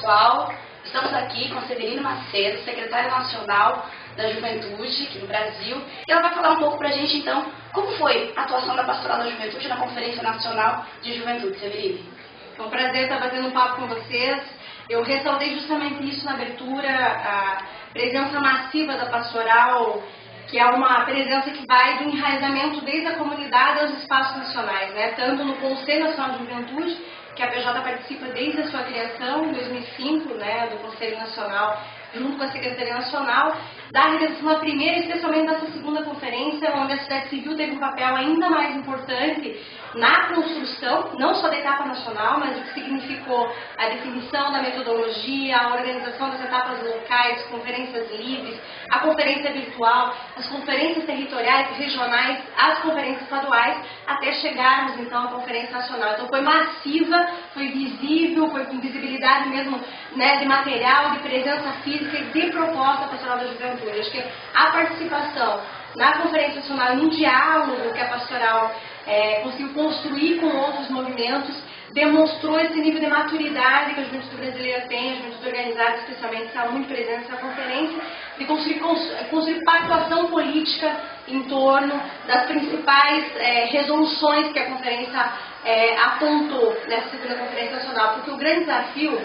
pessoal, estamos aqui com a Severine Macedo, secretária nacional da Juventude aqui no Brasil. E ela vai falar um pouco para a gente, então, como foi a atuação da Pastoral da Juventude na Conferência Nacional de Juventude. Severine. É um prazer estar batendo um papo com vocês. Eu ressaltei justamente isso na abertura, a presença massiva da Pastoral, que é uma presença que vai do enraizamento desde a comunidade aos espaços nacionais, né? Tanto no Conselho Nacional de Juventude, que a PJ participa desde a sua criação, em 2005, né, do Conselho Nacional, junto com a Secretaria Nacional, da realização da primeira e especialmente dessa segunda conferência, onde a sociedade civil teve um papel ainda mais importante na construção, não só da etapa nacional, mas o que significou a definição da metodologia, a organização das etapas locais, conferências livres, a conferência virtual, as conferências territoriais, regionais, as conferências estaduais, até chegarmos então à conferência nacional. Então foi massiva, foi visível, foi com visibilidade mesmo, né, de material, de presença física e de proposta pastoral da juventude. Acho que a participação na Conferência Nacional, num diálogo que a Pastoral conseguiu construir com outros movimentos, demonstrou esse nível de maturidade que a juventude brasileira tem, a juventude organizada especialmente, está muito presente nessa conferência, de construir pactuação política em torno das principais resoluções que a conferência apontou nessa segunda Conferência Nacional, porque o grande desafio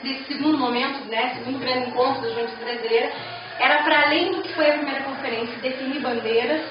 desse segundo momento, né, segundo grande encontro da juventude brasileira, era, para além do que foi a primeira conferência, definir bandeiras,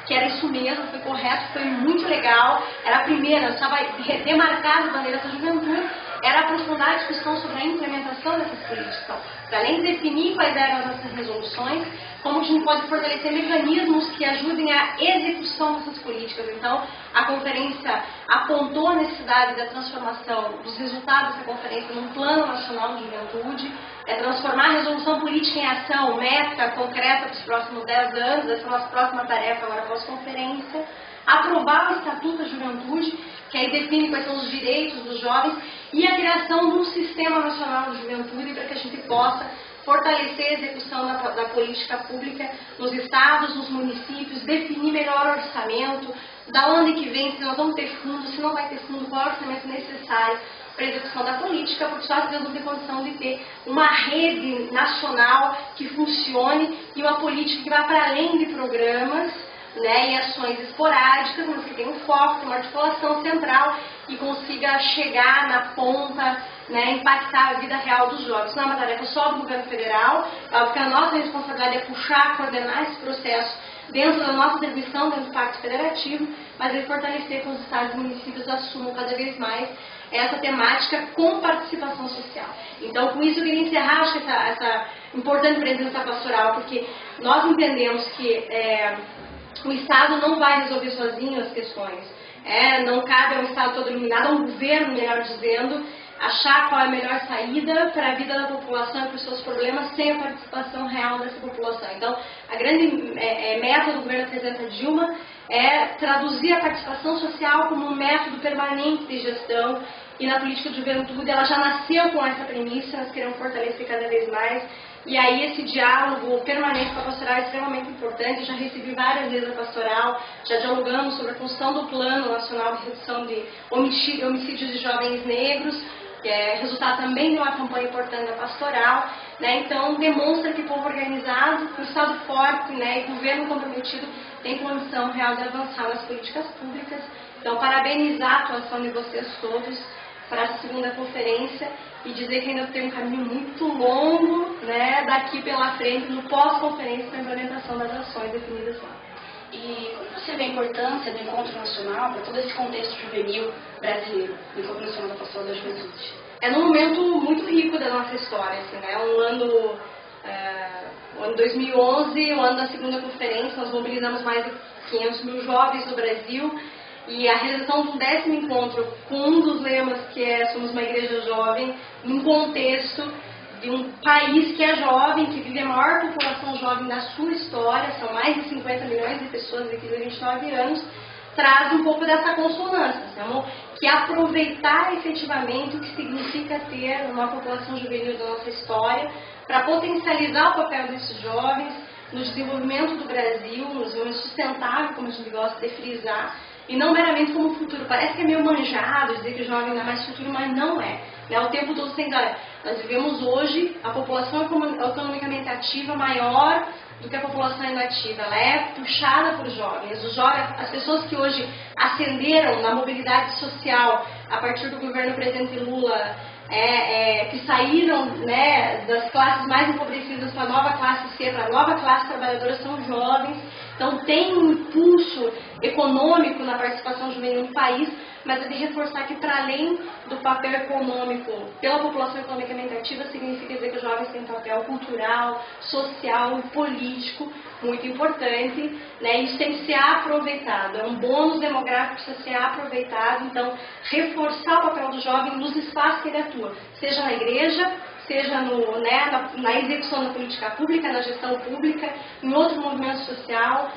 que era isso mesmo, foi correto, foi muito legal, era a primeira, estava demarcar as bandeiras da juventude, era aprofundar a discussão sobre a implementação dessas políticas. Então, para além de definir quais eram as nossas resoluções, como a gente pode fortalecer mecanismos que ajudem a execução dessas políticas. Então, a conferência apontou a necessidade da transformação dos resultados dessa conferência num plano nacional de juventude, transformar a resolução política em ação, meta concreta para os próximos 10 anos, essa é a nossa próxima tarefa agora pós-conferência, aprovar o Estatuto da Juventude, que aí define quais são os direitos dos jovens, e a criação de um Sistema Nacional de Juventude para que a gente possa fortalecer a execução da política pública nos estados, nos municípios, definir melhor o orçamento, da onde que vem, se nós vamos ter fundo, se não vai ter fundo, qual é o orçamento necessário para a execução da política, porque só assim nós vamos ter condição de ter uma rede nacional que funcione e uma política que vá para além de programas, né, e ações esporádicas, mas que tenha um foco, tenha uma articulação central e consiga chegar na ponta, né, impactar a vida real dos jovens. Não é uma tarefa só do governo federal, porque a nossa responsabilidade é puxar, coordenar esse processo dentro da nossa atribuição, dentro do Pacto Federativo, mas é fortalecer que os estados e municípios assumam cada vez mais essa temática com participação social. Então, com isso eu queria encerrar acho, essa importante presença pastoral, porque nós entendemos que o Estado não vai resolver sozinho as questões. Não cabe ao Estado todo iluminado, ao governo, melhor dizendo, achar qual é a melhor saída para a vida da população e para os seus problemas sem a participação real dessa população. Então, a grande meta do governo da presidenta Dilma é traduzir a participação social como um método permanente de gestão, e na política de juventude ela já nasceu com essa premissa, nós queremos fortalecer cada vez mais. E aí esse diálogo permanente com a pastoral é extremamente importante. Eu já recebi várias vezes a pastoral, já dialogamos sobre a construção do Plano Nacional de Redução de Homicídios de Jovens Negros, que é resultado também de uma campanha importante da pastoral, né? Então demonstra que o povo organizado, o Estado forte, né, e o governo comprometido tem condição real de avançar nas políticas públicas. Então parabenizar a atuação de vocês todos para a segunda conferência e dizer que ainda tem um caminho muito longo, né, daqui pela frente, no pós-conferência, para a implementação das ações definidas lá. E como você vê a importância do Encontro Nacional para todo esse contexto juvenil brasileiro, do Encontro Nacional da Pastoral da Juventude? É num momento muito rico da nossa história, assim, né? O ano 2011, o ano da segunda conferência, nós mobilizamos mais de 500 mil jovens no Brasil, e a realização do 10º encontro com um dos lemas que Somos uma Igreja Jovem, num contexto de um país que é jovem, que vive a maior população jovem da sua história, são mais de 50 milhões de pessoas de 15 a 29 anos, traz um pouco dessa consonância, que aproveitar efetivamente o que significa ter uma população juvenil da nossa história, para potencializar o papel desses jovens no desenvolvimento do Brasil, no desenvolvimento sustentável, como a gente gosta de frisar, e não meramente como futuro. Parece que é meio manjado dizer que o jovem não é mais futuro, mas não é. O tempo todo tem que olha, Nós vivemos hoje a população economicamente ativa maior do que a população inativa. Ela é puxada por jovens. As pessoas que hoje ascenderam na mobilidade social a partir do governo do presidente Lula, que saíram, né, das classes mais empobrecidas para a nova classe C, para a nova classe trabalhadora, são jovens. Então tem um impulso econômico na participação juvenil no país, mas é de reforçar que, para além do papel econômico pela população economicamente ativa, significa dizer que os jovens têm um papel cultural, social e político muito importante, né? Isso tem que ser aproveitado, é um bônus demográfico que precisa ser aproveitado. Então, reforçar o papel do jovem nos espaços que ele atua, seja na igreja, seja na execução da política pública, na gestão pública, em outro movimento social,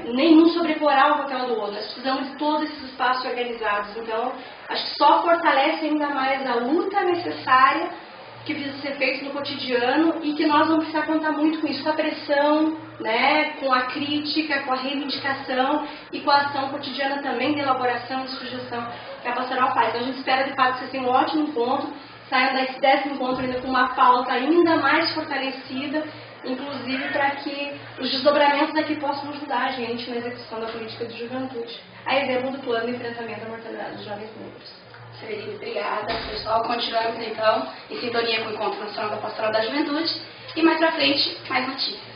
nenhum sobreporá o papel do outro. Nós precisamos de todos esses espaços organizados. Então, acho que só fortalece ainda mais a luta necessária que precisa ser feita no cotidiano e que nós vamos precisar contar muito com isso, com a pressão, né, com a crítica, com a reivindicação e com a ação cotidiana também de elaboração e sugestão que a pastoral faz. Então, a gente espera, de fato, que vocês tenham um ótimo encontro, saiam desse 10º encontro ainda com uma pauta ainda mais fortalecida, inclusive para que os desdobramentos daqui possam ajudar a gente na execução da política de juventude. A exemplo do plano de enfrentamento à mortalidade dos jovens negros. Severine, obrigada. Pessoal, continuamos então em sintonia com o Encontro Nacional da Pastoral da Juventude e mais pra frente, mais notícias.